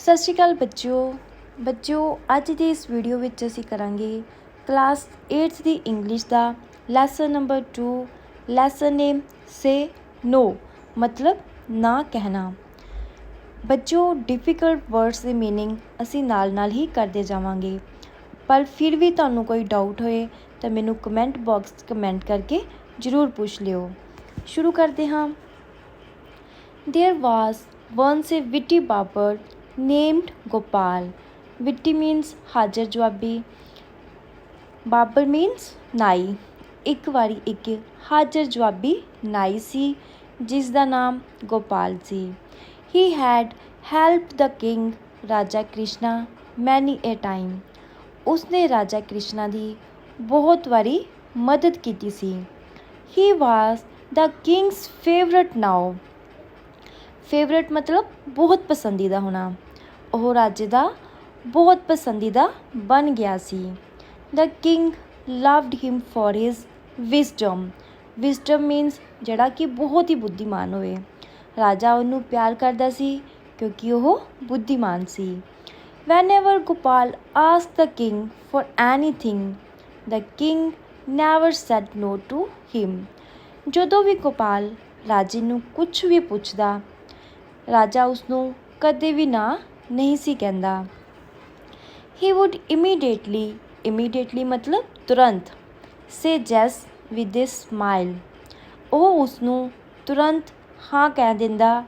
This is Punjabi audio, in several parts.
ਸਤਿ ਸ਼੍ਰੀ ਅਕਾਲ ਬੱਚਿਓ ਅੱਜ ਦੀ ਇਸ ਵੀਡੀਓ ਵਿੱਚ ਅਸੀਂ ਕਰਾਂਗੇ ਕਲਾਸ 8th ਦੀ ਇੰਗਲਿਸ਼ ਦਾ ਲੈਸਨ ਨੰਬਰ 2 ਲੈਸਨ ਨੇਮ ਸੇ ਨੋ ਮਤਲਬ ਨਾ ਕਹਿਣਾ। ਬੱਚਿਓ ਡਿਫਿਕਲਟ ਵਰਡਸ ਦੇ ਮੀਨਿੰਗ ਅਸੀਂ ਨਾਲ ਹੀ ਕਰਦੇ ਜਾਵਾਂਗੇ, ਪਰ ਫਿਰ ਵੀ ਤੁਹਾਨੂੰ ਕੋਈ ਡਾਊਟ ਹੋਏ ਤਾਂ ਮੈਨੂੰ ਕਮੈਂਟ ਬਾਕਸ 'ਚ ਕਮੈਂਟ ਕਰਕੇ ਜ਼ਰੂਰ ਪੁੱਛ ਲਿਓ। ਸ਼ੁਰੂ ਕਰਦੇ ਹਾਂ। There was once a witty barber named Gopal. Witty means ਹਾਜ਼ਰ ਜਵਾਬੀ, ਬਾਬਰ means ਨਾਈ। ਇੱਕ ਵਾਰੀ ਇੱਕ ਹਾਜ਼ਰ ਜਵਾਬੀ ਨਾਈ ਸੀ ਜਿਸ ਦਾ ਨਾਮ ਗੋਪਾਲ ਸੀ। He had helped the king ਰਾਜਾ ਕ੍ਰਿਸ਼ਨਾ many a time. ਉਸਨੇ ਰਾਜਾ ਕ੍ਰਿਸ਼ਨਾ ਦੀ ਬਹੁਤ ਵਾਰੀ ਮਦਦ ਕੀਤੀ ਸੀ। He was the king's favorite now. Favourite ਮਤਲਬ ਬਹੁਤ ਪਸੰਦੀਦਾ ਹੋਣਾ। ਉਹ ਰਾਜੇ ਦਾ ਬਹੁਤ ਪਸੰਦੀਦਾ ਬਣ ਗਿਆ ਸੀ। The king loved him for his wisdom. Wisdom means ਜਿਹੜਾ ਕਿ ਬਹੁਤ ਹੀ ਬੁੱਧੀਮਾਨ ਹੋਵੇ। ਰਾਜਾ ਉਹਨੂੰ ਪਿਆਰ ਕਰਦਾ ਸੀ ਕਿਉਂਕਿ ਉਹ ਬੁੱਧੀਮਾਨ ਸੀ। Whenever Gopal asked the king for anything the king never said no to him. ਜਦੋਂ ਵੀ ਗੋਪਾਲ ਰਾਜੇ ਨੂੰ ਕੁਛ ਵੀ ਪੁੱਛਦਾ, ਰਾਜਾ ਉਸਨੂੰ ਕਦੇ ਵੀ ਨਾ ਨਹੀਂ ਸੀ ਕਹਿੰਦਾ। ਹੀ ਵੁੱਡ ਇਮੀਡੀਏਟਲੀ ਮਤਲਬ ਤੁਰੰਤ, ਸੇ ਜੈਸ ਵਿਦ ਏ ਸਮਾਈਲ। ਉਹ ਉਸਨੂੰ ਤੁਰੰਤ ਹਾਂ ਕਹਿ ਦਿੰਦਾ।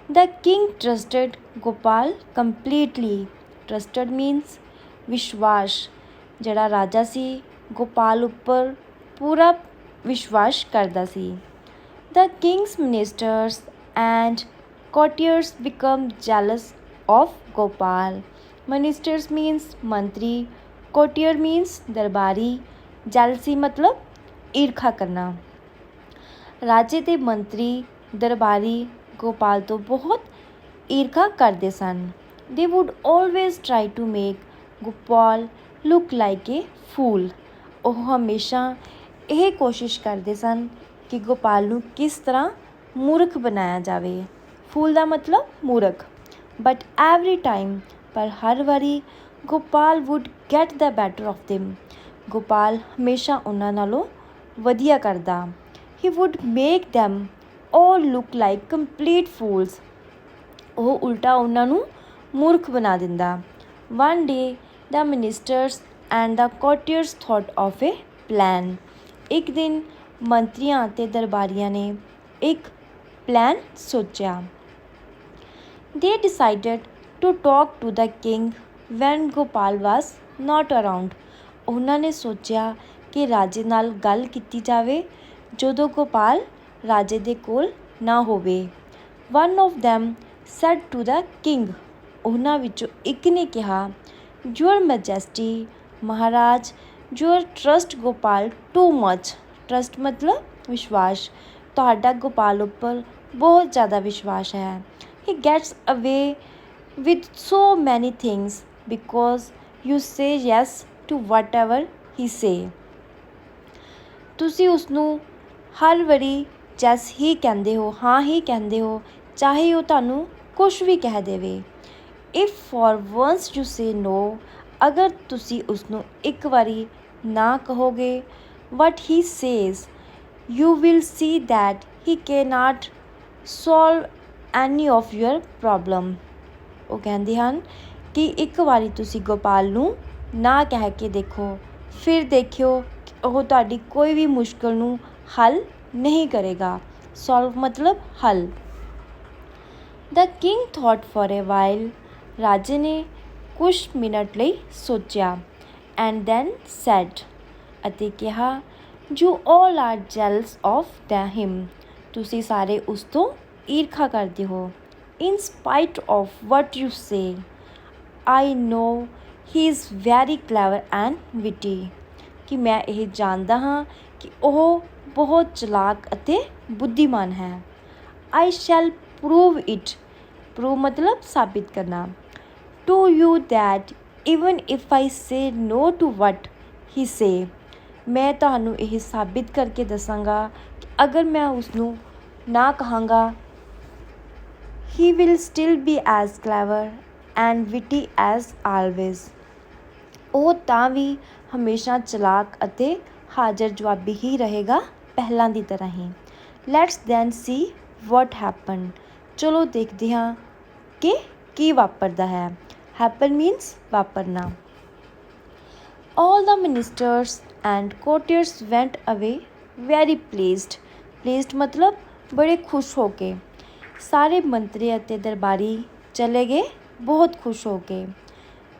The king trusted Gopal completely. Trusted means ਵਿਸ਼ਵਾਸ। ਜਿਹੜਾ ਰਾਜਾ ਸੀ ਗੋਪਾਲ ਉੱਪਰ ਪੂਰਾ ਵਿਸ਼ਵਾਸ ਕਰਦਾ ਸੀ। The king's ministers and courtiers become jealous of Gopal. Ministers means ਮੰਤਰੀ, courtier means ਦਰਬਾਰੀ, jealousy ਮਤਲਬ ਈਰਖਾ ਕਰਨਾ। ਰਾਜੇ ਦੇ ਮੰਤਰੀ ਦਰਬਾਰੀ ਗੋਪਾਲ ਤੋਂ ਬਹੁਤ ਈਰਖਾ ਕਰਦੇ ਸਨ। They would always try to make Gopal look like a fool. ਉਹ ਹਮੇਸ਼ਾ ਇਹ ਕੋਸ਼ਿਸ਼ ਕਰਦੇ ਸਨ ਕਿ ਗੋਪਾਲ ਨੂੰ ਕਿਸ ਤਰ੍ਹਾਂ ਮੂਰਖ ਬਣਾਇਆ ਜਾਵੇ। ਫੂਲ ਦਾ ਮਤਲਬ ਮੂਰਖ। ਬਟ ਐਵਰੀ ਟਾਈਮ ਪਰ ਹਰ ਵਾਰੀ Gopal would get the better of them. Gopal ਹਮੇਸ਼ਾ ਉਹਨਾਂ ਨਾਲੋਂ ਵਧੀਆ ਕਰਦਾ। He would make them all look like complete fools. ਉਹ ਉਲਟਾ ਉਹਨਾਂ ਨੂੰ ਮੂਰਖ ਬਣਾ ਦਿੰਦਾ। One day the ministers and the courtiers thought of a plan. ਇੱਕ ਦਿਨ ਮੰਤਰੀਆਂ ਅਤੇ ਦਰਬਾਰੀਆਂ ਨੇ ਇੱਕ ਪਲਾਨ ਸੋਚਿਆ। They decided to talk to the king when Gopal was not around. ਉਹਨਾਂ ਨੇ ਸੋਚਿਆ ਕਿ ਰਾਜੇ ਨਾਲ ਗੱਲ ਕੀਤੀ ਜਾਵੇ ਜਦੋਂ ਗੋਪਾਲ ਰਾਜੇ ਦੇ ਕੋਲ ਨਾ ਹੋਵੇ। One of them said to the king. ਉਹਨਾਂ ਵਿੱਚੋਂ ਇੱਕ ਨੇ ਕਿਹਾ, Your Majesty, Maharaj, your trust Gopal too much. Trust ਮਤਲਬ ਵਿਸ਼ਵਾਸ। ਤੁਹਾਡਾ ਗੋਪਾਲ ਉੱਪਰ ਬਹੁਤ ਜ਼ਿਆਦਾ ਵਿਸ਼ਵਾਸ ਹੈ। He gets away with so many things because you say yes to whatever he say. ਤੁਸੀਂ ਉਸਨੂੰ ਹਰ ਵਾਰੀ ਜੈਸ ਹੀ ਕਹਿੰਦੇ ਹੋ, ਹਾਂ ਹੀ ਕਹਿੰਦੇ ਹੋ, ਚਾਹੇ ਉਹ ਤੁਹਾਨੂੰ ਕੁਛ ਵੀ ਕਹਿ ਦੇਵੇ। If for once you say no, ਅਗਰ ਤੁਸੀਂ ਉਸਨੂੰ ਇੱਕ ਵਾਰੀ ਨਾ ਕਹੋਗੇ, what he says, you will see that he cannot solve any of your problem. ਉਹ ਕਹਿੰਦੇ ਹਨ ਕਿ ਇੱਕ ਵਾਰੀ ਤੁਸੀਂ ਗੋਪਾਲ ਨੂੰ ਨਾ ਕਹਿ ਕੇ ਦੇਖੋ, ਫਿਰ ਦੇਖਿਓ ਉਹ ਤੁਹਾਡੀ ਕੋਈ ਵੀ ਮੁਸ਼ਕਿਲ ਨੂੰ ਹੱਲ ਨਹੀਂ ਕਰੇਗਾ। ਸੋਲਵ ਮਤਲਬ ਹੱਲ। ਦ king thought for A while. ਰਾਜੇ ਨੇ ਕੁਛ ਮਿੰਟ ਲਈ ਸੋਚਿਆ। ਐਂਡ ਦੈਨ ਸੈਡ, ਅਤੇ ਕਿਹਾ, you all are jealous of the him. ਤੁਸੀਂ ਸਾਰੇ ਉਸ ਤੋਂ ਈਰਖਾ ਕਰਦੇ ਹੋ। In spite of what you say, I know he is very clever and witty. ਕਿ ਮੈਂ ਇਹ ਜਾਣਦਾ ਹਾਂ ਕਿ ਉਹ ਬਹੁਤ ਚਲਾਕ ਅਤੇ ਬੁੱਧੀਮਾਨ ਹੈ। I shall prove it. Prove ਮਤਲਬ ਸਾਬਿਤ ਕਰਨਾ। To you that even if I say no to what he say, ਮੈਂ ਤੁਹਾਨੂੰ ਇਹ ਸਾਬਿਤ ਕਰਕੇ ਦੱਸਾਂਗਾ ਕਿ ਅਗਰ ਮੈਂ ਉਸਨੂੰ ਨਾ ਕਹਾਂਗਾ, he will still be as clever and witty as always. ਉਹ ਤਾਂ ਵੀ ਹਮੇਸ਼ਾ ਚਲਾਕ ਅਤੇ ਹਾਜ਼ਰ ਜਵਾਬੀ ਹੀ ਰਹੇਗਾ, ਪਹਿਲਾਂ ਦੀ ਤਰ੍ਹਾਂ ਹੀ। Let's then see what happen. ਚਲੋ ਦੇਖਦੇ ਹਾਂ ਕਿ ਕੀ ਵਾਪਰਦਾ ਹੈ। ਹੈਪਨ ਮੀਨਸ ਵਾਪਰਨਾ। All the ministers and courtiers went away very pleased। pleased ਮਤਲਬ ਬੜੇ ਖੁਸ਼ ਹੋ ਕੇ। ਸਾਰੇ ਮੰਤਰੀ ਅਤੇ ਦਰਬਾਰੀ ਚਲੇ ਗਏ ਬਹੁਤ ਖੁਸ਼ ਹੋ ਕੇ।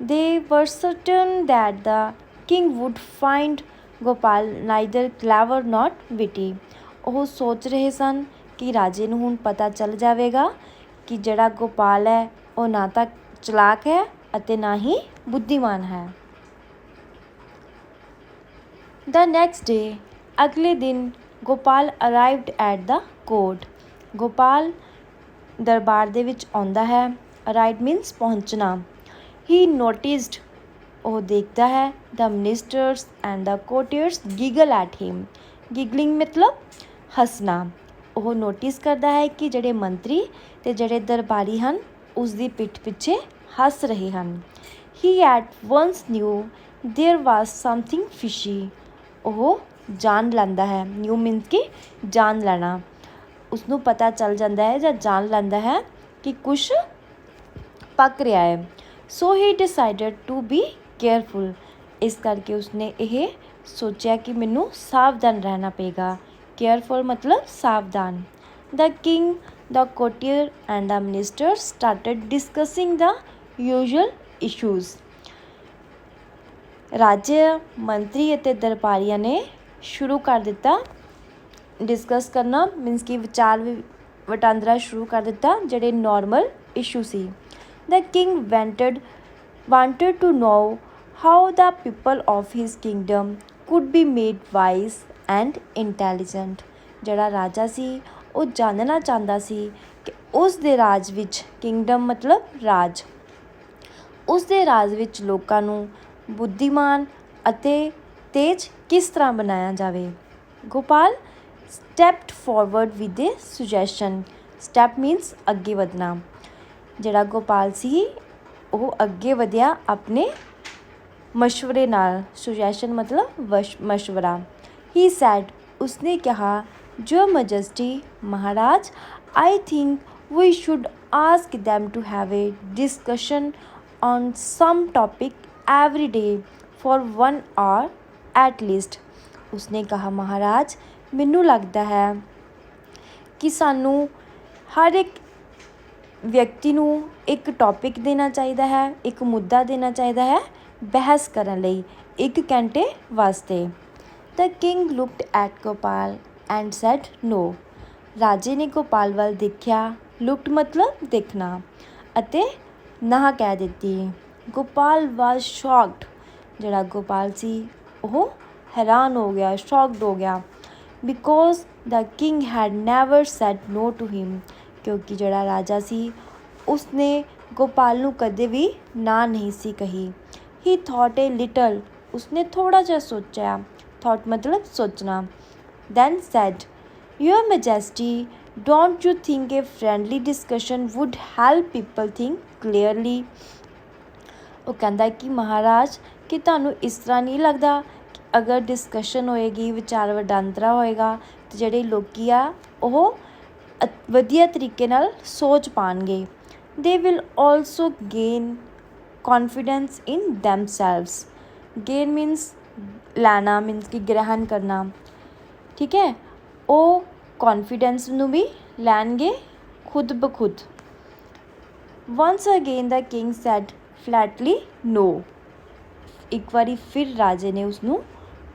They were certain that the king would find Gopal neither clever not witty। ਉਹ ਸੋਚ ਰਹੇ ਸਨ ਕਿ ਰਾਜੇ ਨੂੰ ਹੁਣ ਪਤਾ ਚੱਲ ਜਾਵੇਗਾ ਕਿ ਜਿਹੜਾ ਗੋਪਾਲ ਹੈ ਉਹ ਨਾ ਤਾਂ ਚਲਾਕ ਹੈ ਅਤੇ ਨਾ ਹੀ ਬੁੱਧੀਮਾਨ ਹੈ। The next day, ਅਗਲੇ ਦਿਨ Gopal arrived at the court. Gopal ਦਰਬਾਰ ਦੇ ਵਿੱਚ ਆਉਂਦਾ ਹੈ। ਅਰਾਈਵਡ ਮੀਨਸ ਪਹੁੰਚਣਾ। ਹੀ ਨੋਟਿਸਡ ਉਹ ਦੇਖਦਾ ਹੈ the ministers and the courtiers giggle at him. Giggling ਮਤਲਬ ਹੱਸਣਾ। ਉਹ ਨੋਟਿਸ ਕਰਦਾ ਹੈ ਕਿ ਜਿਹੜੇ ਮੰਤਰੀ ਅਤੇ ਜਿਹੜੇ ਦਰਬਾਰੀ ਹਨ ਉਸ ਦੀ ਪਿੱਠ ਪਿੱਛੇ ਹੱਸ ਰਹੇ ਹਨ। He at once knew there was something fishy. ਉਹ ਜਾਣ ਲੈਂਦਾ ਹੈ। ਨਿਊ ਮੀਨਸ ਕਿ ਜਾਣ ਲੈਣਾ। ਉਸਨੂੰ ਪਤਾ ਚੱਲ ਜਾਂਦਾ ਹੈ ਜਾਂ ਜਾਣ ਲੈਂਦਾ ਹੈ ਕਿ ਕੁਛ ਪੱਕ ਰਿਹਾ ਹੈ। ਸੋ ਹੀ ਡਿਸਾਈਡਡ ਟੂ ਬੀ ਕੇਅਰਫੁਲ। ਇਸ ਕਰਕੇ ਉਸਨੇ ਇਹ ਸੋਚਿਆ ਕਿ ਮੈਨੂੰ ਸਾਵਧਾਨ ਰਹਿਣਾ ਪਏਗਾ। ਕੇਅਰਫੁਲ ਮਤਲਬ ਸਾਵਧਾਨ। The king the courtier and the minister started discussing the usual issues. ਰਾਜੇ ਮੰਤਰੀ ਅਤੇ ਦਰਬਾਰੀਆਂ ਨੇ ਸ਼ੁਰੂ ਕਰ ਦਿੱਤਾ ਡਿਸਕਸ ਕਰਨਾ ਮੀਨਸ ਕਿ ਵਿਚਾਰ ਵਟਾਂਦਰਾ ਸ਼ੁਰੂ ਕਰ ਦਿੱਤਾ ਜਿਹੜੇ ਨੋਰਮਲ ਇਸ਼ੂ ਸੀ। The king wanted to know how the people of his kingdom could be made wise and intelligent. ਜਿਹੜਾ ਰਾਜਾ ਸੀ ਉਹ ਜਾਣਨਾ ਚਾਹੁੰਦਾ ਸੀ ਕਿ ਉਸ ਦੇ ਰਾਜ ਵਿੱਚ ਕਿੰਗਡਮ ਮਤਲਬ ਰਾਜ ਉਸ ਦੇ ਰਾਜ ਵਿੱਚ ਲੋਕਾਂ ਨੂੰ ਬੁੱਧੀਮਾਨ ਅਤੇ ਤੇਜ਼ ਕਿਸ ਤਰ੍ਹਾਂ ਬਣਾਇਆ ਜਾਵੇ। Gopal stepped forward with a suggestion. Step means ਅੱਗੇ ਵਧਣਾ। ਜਿਹੜਾ ਗੋਪਾਲ ਸੀ ਉਹ ਅੱਗੇ ਵਧਿਆ ਆਪਣੇ ਮਸ਼ਵਰੇ ਨਾਲ। ਸੁਜੈਸ਼ਨ ਮਤਲਬ ਮਸ਼ਵਰਾ। ਹੀ ਸੈਡ ਉਸਨੇ ਕਿਹਾ ਜੋ ਮੈਜੈਸਟੀ ਮਹਾਰਾਜ I think we should ask them to have a discussion on some topic every day for 1 hour at least। ਉਸਨੇ ਕਿਹਾ ਮਹਾਰਾਜ ਮੈਨੂੰ ਲੱਗਦਾ ਹੈ ਕਿ ਸਾਨੂੰ ਹਰ ਇੱਕ ਵਿਅਕਤੀ ਨੂੰ ਇੱਕ ਟੌਪਿਕ ਦੇਣਾ ਚਾਹੀਦਾ ਹੈ, ਇੱਕ ਮੁੱਦਾ ਦੇਣਾ ਚਾਹੀਦਾ ਹੈ ਬਹਿਸ ਕਰਨ ਲਈ 1 ਘੰਟੇ ਵਾਸਤੇ। The king looked at Gopal and said no. ਰਾਜੇ ਨੇ ਗੋਪਾਲ ਵੱਲ ਦੇਖਿਆ। ਲੁਕਡ ਮਤਲਬ ਦੇਖਣਾ ਅਤੇ ਨਾ ਕਹਿ ਦਿੱਤੀ। ਗੋਪਾਲ ਵਾਜ਼ ਸ਼ੌਕਡ। ਜਿਹੜਾ ਗੋਪਾਲ ਸੀ ਉਹ ਹੈਰਾਨ ਹੋ ਗਿਆ, ਸ਼ੌਕਡ ਹੋ ਗਿਆ। Because the king had never said no to him. ਕਿਉਂਕਿ ਜਿਹੜਾ ਰਾਜਾ ਸੀ ਉਸਨੇ ਗੋਪਾਲ ਨੂੰ ਕਦੇ ਵੀ ਨਾ ਨਹੀਂ ਸੀ ਕਹੀ। He thought a little. ਉਸਨੇ ਥੋੜ੍ਹਾ ਜਿਹਾ ਸੋਚਿਆ। ਥੋਟ ਮਤਲਬ ਸੋਚਣਾ। Then said your majesty don't you think a friendly discussion would help people think clearly. ਉਹ ਕਹਿੰਦਾ ਕਿ ਮਹਾਰਾਜ ਕਿ ਤੁਹਾਨੂੰ ਇਸ ਤਰ੍ਹਾਂ ਨਹੀਂ ਲੱਗਦਾ ਕਿ ਅਗਰ ਡਿਸਕਸ਼ਨ ਹੋਏਗੀ, ਵਿਚਾਰ ਵਟਾਂਦਰਾ ਹੋਏਗਾ ਅਤੇ ਜਿਹੜੇ ਲੋਕ ਆ ਉਹ ਵਧੀਆ ਤਰੀਕੇ ਨਾਲ ਸੋਚ ਪਾਉਣਗੇ। They will also gain confidence in ਦੈਮਸੈਲਵਸ। Gain means ਲੈਣਾ ਮੀਨਸ ਕਿ ਗ੍ਰਹਿਣ ਕਰਨਾ। ਠੀਕ ਹੈ, ਉਹ ਕੌਨਫੀਡੈਂਸ ਨੂੰ ਵੀ ਲੈਣਗੇ ਖੁਦ ਬ ਖੁਦ। ਵੰਸ ਅਗੇਨ ਦ ਕਿੰਗ ਸੈਡ ਫਲੈਟਲੀ ਨੋ। ਇੱਕ ਵਾਰੀ ਫਿਰ ਰਾਜੇ ਨੇ ਉਸਨੂੰ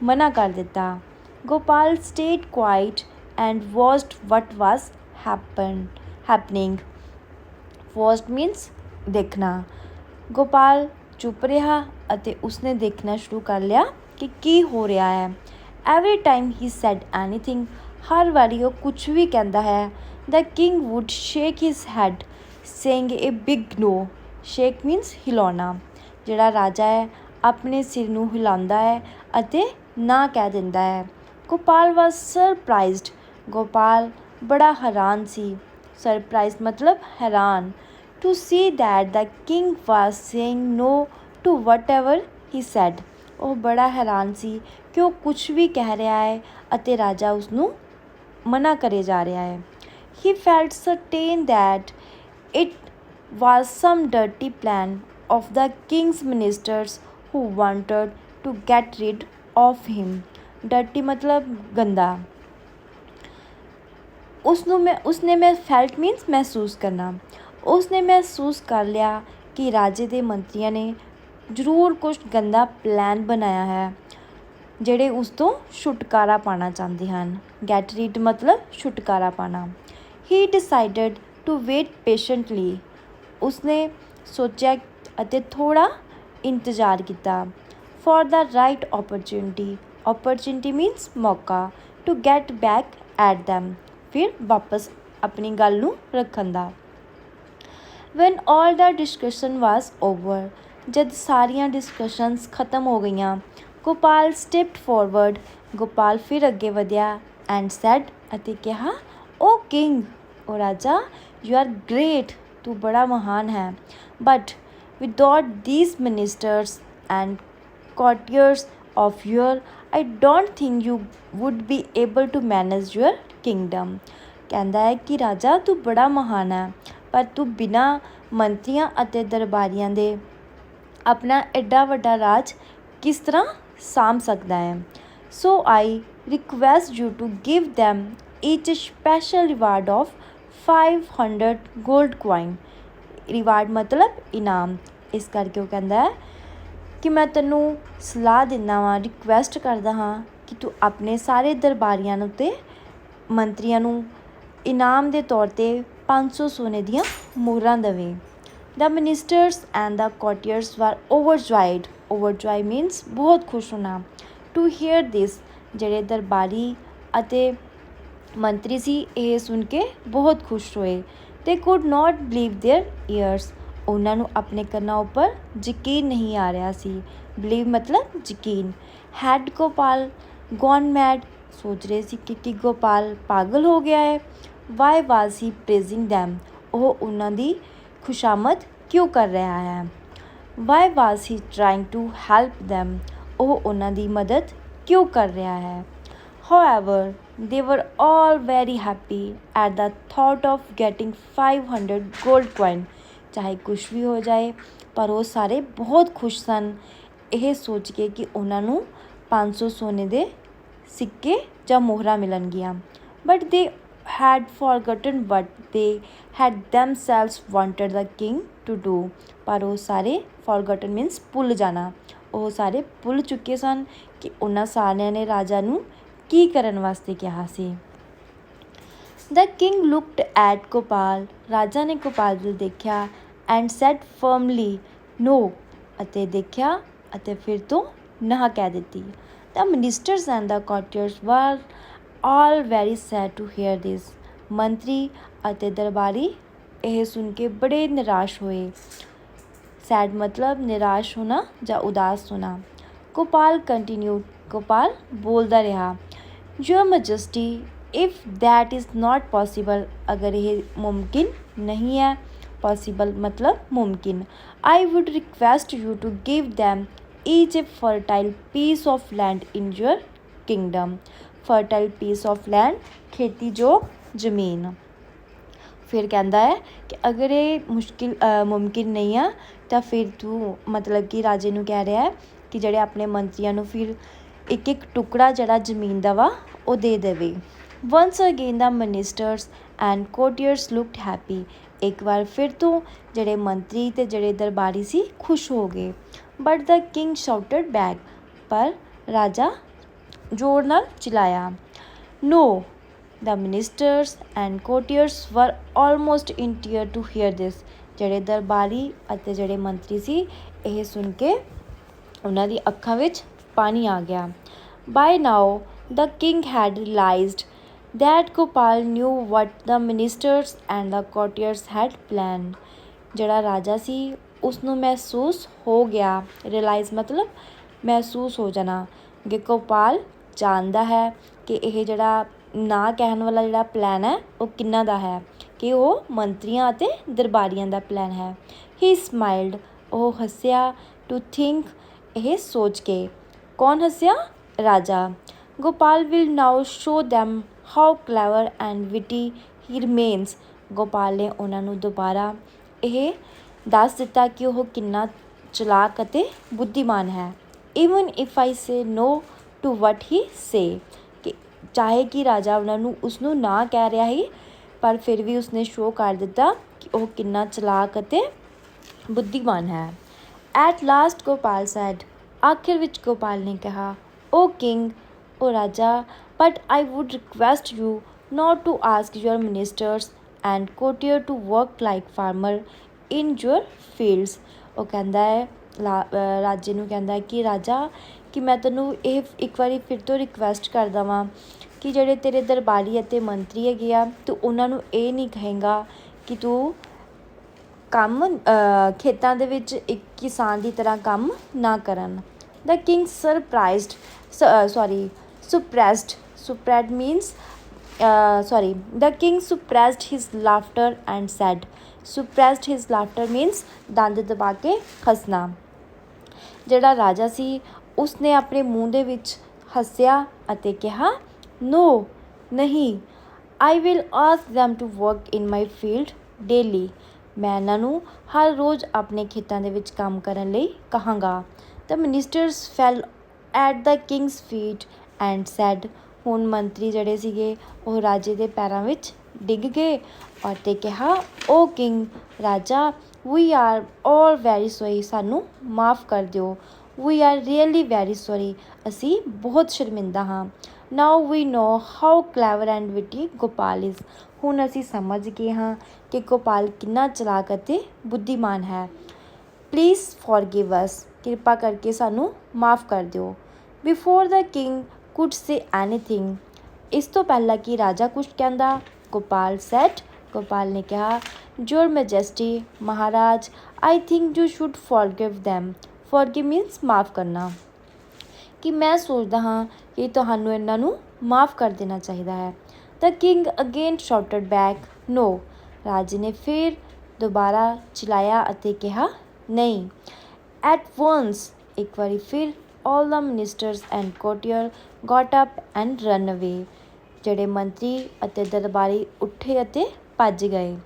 ਮਨਾ ਕਰ ਦਿੱਤਾ। Gopal stayed quite and watched what was happening. Watched means ਦੇਖਣਾ। ਗੋਪਾਲ ਚੁੱਪ ਰਿਹਾ ਅਤੇ ਉਸਨੇ ਦੇਖਣਾ ਸ਼ੁਰੂ ਕਰ ਲਿਆ ਕਿ ਕੀ ਹੋ ਰਿਹਾ ਹੈ। Every time he said anything. ਹਰ ਵਾਰੀ ਉਹ ਕੁਛ ਵੀ ਕਹਿੰਦਾ ਹੈ। The king would shake his head saying a big no. Shake means ਹਿਲਾਉਣਾ। ਜਿਹੜਾ ਰਾਜਾ ਹੈ ਆਪਣੇ ਸਿਰ ਨੂੰ ਹਿਲਾਉਂਦਾ ਹੈ ਅਤੇ ਨਾ ਕਹਿ ਦਿੰਦਾ ਹੈ। ਗੋਪਾਲ ਵਾਜ਼ ਸਰਪ੍ਰਾਈਜ਼ਡ। ਗੋਪਾਲ ਬੜਾ ਹੈਰਾਨ ਸੀ। ਸਰਪ੍ਰਾਈਜ਼ ਮਤਲਬ ਹੈਰਾਨ। to see that the king was saying no to whatever he said। ਉਹ ਬੜਾ ਹੈਰਾਨ ਸੀ ਕਿ ਉਹ ਕੁਛ ਵੀ ਕਹਿ ਰਿਹਾ ਹੈ ਅਤੇ ਰਾਜਾ ਉਸਨੂੰ ਮਨਾ ਕਰੇ ਜਾ ਰਿਹਾ ਹੈ। He felt certain that it was some dirty plan of the king's ministers who wanted to get rid of him। dirty मतलब ਗੰਦਾ। ਉਸਨੇ ਮੈਂ ਫੈਲਟ ਮੀਨਸ ਮਹਿਸੂਸ ਕਰਨਾ। ਉਸਨੇ ਮਹਿਸੂਸ ਕਰ ਲਿਆ ਕਿ ਰਾਜੇ ਦੇ ਮੰਤਰੀਆਂ ਨੇ ਜ਼ਰੂਰ ਕੁਛ ਗੰਦਾ ਪਲਾਨ ਬਣਾਇਆ ਹੈ ਜਿਹੜੇ ਉਸ ਤੋਂ ਛੁਟਕਾਰਾ ਪਾਉਣਾ ਚਾਹੁੰਦੇ ਹਨ। ਗੈਟ ਰੀਡ ਮਤਲਬ ਛੁਟਕਾਰਾ ਪਾਉਣਾ। He decided to wait patiently. ਉਸਨੇ ਸੋਚਿਆ ਅਤੇ ਥੋੜ੍ਹਾ ਇੰਤਜ਼ਾਰ ਕੀਤਾ। For the right opportunity. Opportunity means मौका। To get back at them. फिर वापस अपनी गल नूं रखण दा। When all the discussion was over. जद सारियां डिस्कशनस खत्म हो गईयां गोपाल स्टेप्ड फॉरवर्ड। गोपाल फिर अगे वधिया एंड सैड अते कहा ओ किंग ओ राजा यू आर ग्रेट तू बड़ा महान है but without these ministers and courtiers of your I don't think you would be able to manage your kingdom। ਕਹਿੰਦਾ ਹੈ ਕਿ ਰਾਜਾ ਤੂੰ ਬੜਾ ਮਹਾਨ ਹੈ ਪਰ ਤੂੰ ਬਿਨਾਂ ਮੰਤਰੀਆਂ ਅਤੇ ਦਰਬਾਰੀਆਂ ਦੇ ਆਪਣਾ ਐਡਾ ਵੱਡਾ ਰਾਜ ਕਿਸ ਤਰ੍ਹਾਂ ਸਾਂਭ ਸਕਦਾ ਹੈ। So I request you to give them each a special reward of 500 gold coin। Reward ਮਤਲਬ ਇਨਾਮ। ਇਸ ਕਰਕੇ ਉਹ ਕਹਿੰਦਾ ਹੈ ਕਿ ਮੈਂ ਤੈਨੂੰ ਸਲਾਹ ਦਿੰਦਾ ਵਾਂ ਰਿਕੁਐਸਟ ਕਰਦਾ ਹਾਂ ਕਿ ਤੂੰ ਆਪਣੇ ਸਾਰੇ ਦਰਬਾਰੀਆਂ ਨੂੰ ਅਤੇ ਮੰਤਰੀਆਂ ਨੂੰ ਇਨਾਮ ਦੇ ਤੌਰ 'ਤੇ 500 ਸੋਨੇ ਦੀਆਂ ਮੁਹਰਾਂ ਦੇਵੇ। ਦ ਮਿਨਿਸਟਰਸ ਐਂਡ ਦ ਕੋਰਟੀਅਰਸ ਵਰ ਓਵਰਜੁਆਇਡ। ਓਵਰਜੁਆਏ ਮੀਨਸ ਬਹੁਤ ਖੁਸ਼ ਹੋਣਾ। ਟੂ ਹੀਅਰ ਦਿਸ ਜਿਹੜੇ ਦਰਬਾਰੀ ਅਤੇ ਮੰਤਰੀ ਸੀ ਇਹ ਸੁਣ ਕੇ ਬਹੁਤ ਖੁਸ਼ ਹੋਏ। ਦੇ could not believe there years. ਉਹਨਾਂ ਨੂੰ ਆਪਣੇ ਕੰਨਾਂ ਉੱਪਰ ਯਕੀਨ ਨਹੀਂ ਆ ਰਿਹਾ ਸੀ। ਬਲੀਵ ਮਤਲਬ ਯਕੀਨ। Had Gopal gone mad. ਸੋਚ ਰਹੇ ਸੀ ਕਿ ਗੋਪਾਲ ਪਾਗਲ ਹੋ ਗਿਆ ਹੈ। Why was he praising them. ਉਹ ਉਹਨਾਂ ਦੀ ਖੁਸ਼ਾਮਦ ਕਿਉਂ ਕਰ ਰਿਹਾ ਹੈ। Why was he trying to help them. ਉਹ ਉਹਨਾਂ ਦੀ ਮਦਦ ਕਿਉਂ ਕਰ ਰਿਹਾ ਹੈ। However, they were all very happy at the thought of getting 500 gold coin। ਚਾਹੇ ਕੁਛ ਵੀ ਹੋ ਜਾਏ ਪਰ ਉਹ ਸਾਰੇ ਬਹੁਤ ਖੁਸ਼ ਸਨ ਇਹ ਸੋਚ ਕੇ ਕਿ ਉਹਨਾਂ ਨੂੰ 500 ਸੋਨੇ ਦੇ ਸਿੱਕੇ ਜਾਂ ਮੋਹਰਾਂ ਮਿਲਣਗੀਆਂ। ਬਟ ਦੇ had forgotten what they had themselves wanted the king to do। ਪਰ ਉਹ ਸਾਰੇ forgotten means ਭੁੱਲ ਜਾਣਾ। ਉਹ ਸਾਰੇ ਭੁੱਲ ਚੁੱਕੇ ਸਨ ਕਿ ਉਹਨਾਂ ਸਾਰਿਆਂ ਨੇ ਰਾਜਾ ਨੂੰ ਕੀ ਕਰਨ ਵਾਸਤੇ ਕਿਹਾ ਸੀ। The king looked at Gopal. ਰਾਜਾ ਨੇ ਗੋਪਾਲ ਵੱਲ ਦੇਖਿਆ ਐਂਡ ਸੈਡ ਫਰਮਲੀ ਨੋ। ਅਤੇ ਦੇਖਿਆ ਅਤੇ ਫਿਰ ਤੋਂ ਨਾ ਕਹਿ ਦਿੱਤੀ। ਦ ਮਿਨਿਸਟਰਸ ਐਂਡ ਦ ਕੋਰਟੀਅਰਸ ਵਰ ਆਲ ਵੈਰੀ ਸੈਡ ਟੂ ਹੀਅਰ ਦਿਸ। ਮੰਤਰੀ ਅਤੇ ਦਰਬਾਰੀ ਇਹ ਸੁਣ ਕੇ ਬੜੇ ਨਿਰਾਸ਼ ਹੋਏ। ਸੈਡ ਮਤਲਬ ਨਿਰਾਸ਼ ਹੋਣਾ ਜਾਂ ਉਦਾਸ ਹੋਣਾ। ਗੋਪਾਲ ਕੰਟੀਨਿਊਡ। ਗੋਪਾਲ ਬੋਲਦਾ ਰਿਹਾ your majesty if that is not possible. ਅਗਰ ਇਹ ਮੁਮਕਿਨ ਨਹੀਂ ਹੈ ਪੋਸੀਬਲ ਮਤਲਬ ਮੁਮਕਿਨ। I would request you to give them each a fertile piece of land in your kingdom. Fertile piece of land ਖੇਤੀਯੋਗ ਜ਼ਮੀਨ। ਫਿਰ ਕਹਿੰਦਾ ਹੈ ਕਿ ਅਗਰ ਇਹ ਮੁਮਕਿਨ ਨਹੀਂ ਆ ਤਾਂ ਫਿਰ ਤੂੰ ਮਤਲਬ ਕਿ ਰਾਜੇ ਨੂੰ ਕਹਿ ਰਿਹਾ ਹੈ ਕਿ ਜਿਹੜੇ ਆਪਣੇ ਮੰਤਰੀਆਂ ਨੂੰ ਫਿਰ ਇੱਕ ਇੱਕ ਟੁਕੜਾ ਜਿਹੜਾ ਜ਼ਮੀਨ ਦਾ ਵਾ ਉਹ ਦੇ ਦੇਵੇ। Once again the ministers and courtiers looked happy. ਇੱਕ ਵਾਰ ਫਿਰ ਤੋਂ ਜਿਹੜੇ ਮੰਤਰੀ ਅਤੇ ਜਿਹੜੇ ਦਰਬਾਰੀ ਸੀ ਖੁਸ਼ ਹੋ ਗਏ। But the king shouted back. ਪਰ ਰਾਜਾ ਜ਼ੋਰ ਨਾਲ ਚਿਲਾਇਆ ਨੋ। ਦ ministers and courtiers were almost in tear to hear this. ਜਿਹੜੇ ਦਰਬਾਰੀ ਅਤੇ ਜਿਹੜੇ ਮੰਤਰੀ ਸੀ ਇਹ ਸੁਣ ਕੇ ਉਹਨਾਂ ਦੀ ਅੱਖਾਂ ਵਿੱਚ ਪਾਣੀ ਆ ਗਿਆ। By now the king had realised that Gopal knew what the ministers and the courtiers had planned. ਜਿਹੜਾ ਰਾਜਾ ਸੀ ਉਸਨੂੰ ਮਹਿਸੂਸ ਹੋ ਗਿਆ। ਰਿਅਲਾਈਜ਼ ਮਤਲਬ ਮਹਿਸੂਸ ਹੋ ਜਾਣਾ ਕਿ ਗੋਪਾਲ ਜਾਣਦਾ ਹੈ ਕਿ ਇਹ ਜਿਹੜਾ ਨਾ ਕਹਿਣ ਵਾਲਾ ਜਿਹੜਾ ਪਲਾਨ ਹੈ ਉਹ ਕਿਹਨਾਂ ਦਾ ਹੈ। कि ਉਹ ਮੰਤਰੀਆਂ ਅਤੇ ਦਰਬਾਰੀਆਂ ਦਾ ਪਲਾਨ ਹੈ। ਹੀ ਸਮਾਈਲਡ, ਉਹ ਹੱਸਿਆ। ਟੂ ਥਿੰਕ, ਇਹ ਸੋਚ ਕੇ। ਕੌਣ ਹੱਸਿਆ? ਰਾਜਾ। Gopal will now show them how clever and witty he remains. Gopal ਨੇ ਉਹਨਾਂ ਨੂੰ ਦੁਬਾਰਾ ਇਹ ਦੱਸ ਦਿੱਤਾ ਕਿ ਉਹ ਕਿੰਨਾ ਚਲਾਕ ਅਤੇ ਬੁੱਧੀਮਾਨ ਹੈ। Even if I say no to what he say, ਕਿ ਚਾਹੇ ਕਿ ਰਾਜਾ ਉਹਨਾਂ ਨੂੰ ਉਸਨੂੰ ਨਾ ਕਹਿ ਰਿਹਾ ਸੀ, ਪਰ ਫਿਰ ਵੀ ਉਸਨੇ ਸ਼ੋਅ ਕਰ ਦਿੱਤਾ ਕਿ ਉਹ ਕਿੰਨਾ ਚਲਾਕ ਅਤੇ ਬੁੱਧੀਮਾਨ ਹੈ। ਐਟ ਲਾਸਟ ਗੋਪਾਲ ਸੈਡ, ਆਖਿਰ ਵਿੱਚ ਗੋਪਾਲ ਨੇ ਕਿਹਾ, ਓ ਕਿੰਗ, ਓ ਰਾਜਾ, but I wood request you not to ask your ministers and courtier to work like farmer in your fields। ਉਹ ਕਹਿੰਦਾ ਹੈ ਰਾਜੇ ਨੂੰ ਕਹਿੰਦਾ ਹੈ ਕਿ ਰਾਜਾ, ਕਿ ਮੈਂ ਤੈਨੂੰ ਇਹ ਇੱਕ ਵਾਰੀ ਫਿਰ ਤੋਂ ਰਿਕੁਐਸਟ ਕਰਦਾ ਵਾਂ ਕਿ ਜਿਹੜੇ ਤੇਰੇ ਦਰਬਾਰੀ ਅਤੇ ਮੰਤਰੀ ਹੈਗੇ ਆ, ਤੂੰ ਉਹਨਾਂ ਨੂੰ ਇਹ ਨਹੀਂ ਕਹੇਂਗਾ ਕਿ ਤੂੰ ਕੰਮ ਖੇਤਾਂ ਦੇ ਵਿੱਚ ਇੱਕ ਕਿਸਾਨ ਦੀ ਤਰ੍ਹਾਂ ਕੰਮ ਨਾ ਕਰਨ। ਦ king surprised suppressed means the king suppressed his laughter and said, suppressed his laughter means ਦੰਦ ਦਬਾ ਕੇ ਹੱਸਣਾ। ਜਿਹੜਾ ਰਾਜਾ ਸੀ ਉਸਨੇ ਆਪਣੇ ਮੂੰਹ ਦੇ ਵਿੱਚ ਹੱਸਿਆ ਅਤੇ ਕਿਹਾ, ਨੋ, ਨਹੀਂ, I will ask them to work in my field daily। ਮੈਂ ਇਹਨਾਂ ਨੂੰ ਹਰ ਰੋਜ਼ ਆਪਣੇ ਖੇਤਾਂ ਦੇ ਵਿੱਚ ਕੰਮ ਕਰਨ ਲਈ ਕਹਾਂਗਾ। The ministers fell at the king's feet and said, ਹੁਣ ਮੰਤਰੀ ਜਿਹੜੇ ਸੀਗੇ ਉਹ ਰਾਜੇ ਦੇ ਪੈਰਾਂ ਵਿੱਚ ਡਿੱਗ ਗਏ ਅਤੇ ਕਿਹਾ, ਓ ਕਿੰਗ, ਰਾਜਾ, we are all very sorry, ਸਾਨੂੰ ਮਾफ़ ਕਰ ਦਿਓ। We are really very sorry, ਅਸੀਂ ਬਹੁਤ ਸ਼ਰਮਿੰਦਾ ਹਾਂ। Now we know how clever and witty Gopal is, ਹੁਣ ਅਸੀਂ ਸਮਝ ਗਏ ਹਾਂ ਕਿ ਗੋਪਾਲ ਕਿੰਨਾ ਚਲਾਕ ਅਤੇ ਬੁੱਧੀਮਾਨ ਹੈ। ਪਲੀਜ਼ ਫੋਰਗਿਵ ਅਸ, ਕਿਰਪਾ ਕਰਕੇ ਸਾਨੂੰ ਮਾफ़ ਕਰ ਦਿਓ। Before the king could say anything, ਇਸ ਤੋਂ ਪਹਿਲਾਂ ਕਿ ਰਾਜਾ ਕੁਛ ਕਹਿੰਦਾ, ਗੋਪਾਲ ਸੈਡ, ਗੋਪਾਲ ਨੇ ਕਿਹਾ, ਯੋਰ ਮੈਜੈਸਟੀ, ਮਹਾਰਾਜ, I think you should forgive them. Forgive means ਮਾफ़ ਕਰਨਾ, ਕਿ ਮੈਂ ਸੋਚਦਾ ਹਾਂ ਕਿ ਤੁਹਾਨੂੰ ਇਹਨਾਂ ਨੂੰ ਮਾफ़ ਕਰ ਦੇਣਾ ਚਾਹੀਦਾ ਹੈ। ਦ ਕਿੰਗ ਅਗੇਨ ਸ਼ਾਊਟਡ ਬੈਕ, ਨੋ। ਰਾਜੇ ਨੇ ਫਿਰ ਦੁਬਾਰਾ ਚਿਲਾਇਆ ਅਤੇ ਕਿਹਾ, ਨਹੀਂ। ਐਟ ਵੰਸ, ਇੱਕ ਵਾਰੀ ਫਿਰ, all the ministers and courtier got up and ran away। ਜਿਹੜੇ ਮੰਤਰੀ ਅਤੇ ਦਰਬਾਰੀ ਉੱਠੇ ਅਤੇ ਭੱਜ ਗਏ।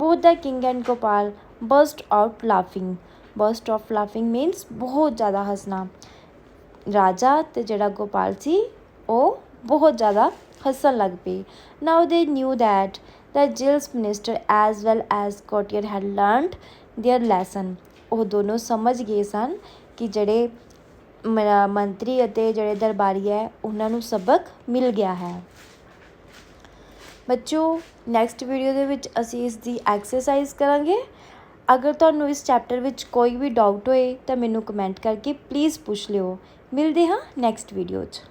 both the king and Gopal burst out laughing। burst of laughing means ਬਹੁਤ ਜ਼ਿਆਦਾ ਹੱਸਣਾ। ਰਾਜਾ ਅਤੇ ਜਿਹੜਾ ਗੋਪਾਲ ਸੀ ਉਹ ਬਹੁਤ ਜ਼ਿਆਦਾ ਹੱਸਣ ਲੱਗ ਪਏ। now they knew that the jealous minister as well as courtier had learned their lesson। ਉਹ ਦੋਨੋਂ ਸਮਝ ਗਏ ਸਨ ਕਿ ਜਿਹੜੇ ਮੰਤਰੀ ਅਤੇ ਜਿਹੜੇ ਦਰਬਾਰੀ ਹੈ ਉਹਨਾਂ ਨੂੰ ਸਬਕ ਮਿਲ ਗਿਆ ਹੈ। ਬੱਚੋ, ਨੈਕਸਟ ਵੀਡੀਓ ਦੇ ਵਿੱਚ ਅਸੀਂ ਇਸ ਦੀ ਐਕਸਰਸਾਈਜ਼ ਕਰਾਂਗੇ। ਅਗਰ ਤੁਹਾਨੂੰ ਇਸ ਚੈਪਟਰ ਵਿੱਚ ਕੋਈ ਵੀ ਡਾਊਟ ਹੋਏ ਤਾਂ ਮੈਨੂੰ ਕਮੈਂਟ ਕਰਕੇ ਪਲੀਜ਼ ਪੁੱਛ ਲਿਓ। ਮਿਲਦੇ ਹਾਂ ਨੈਕਸਟ ਵੀਡੀਓ 'ਚ।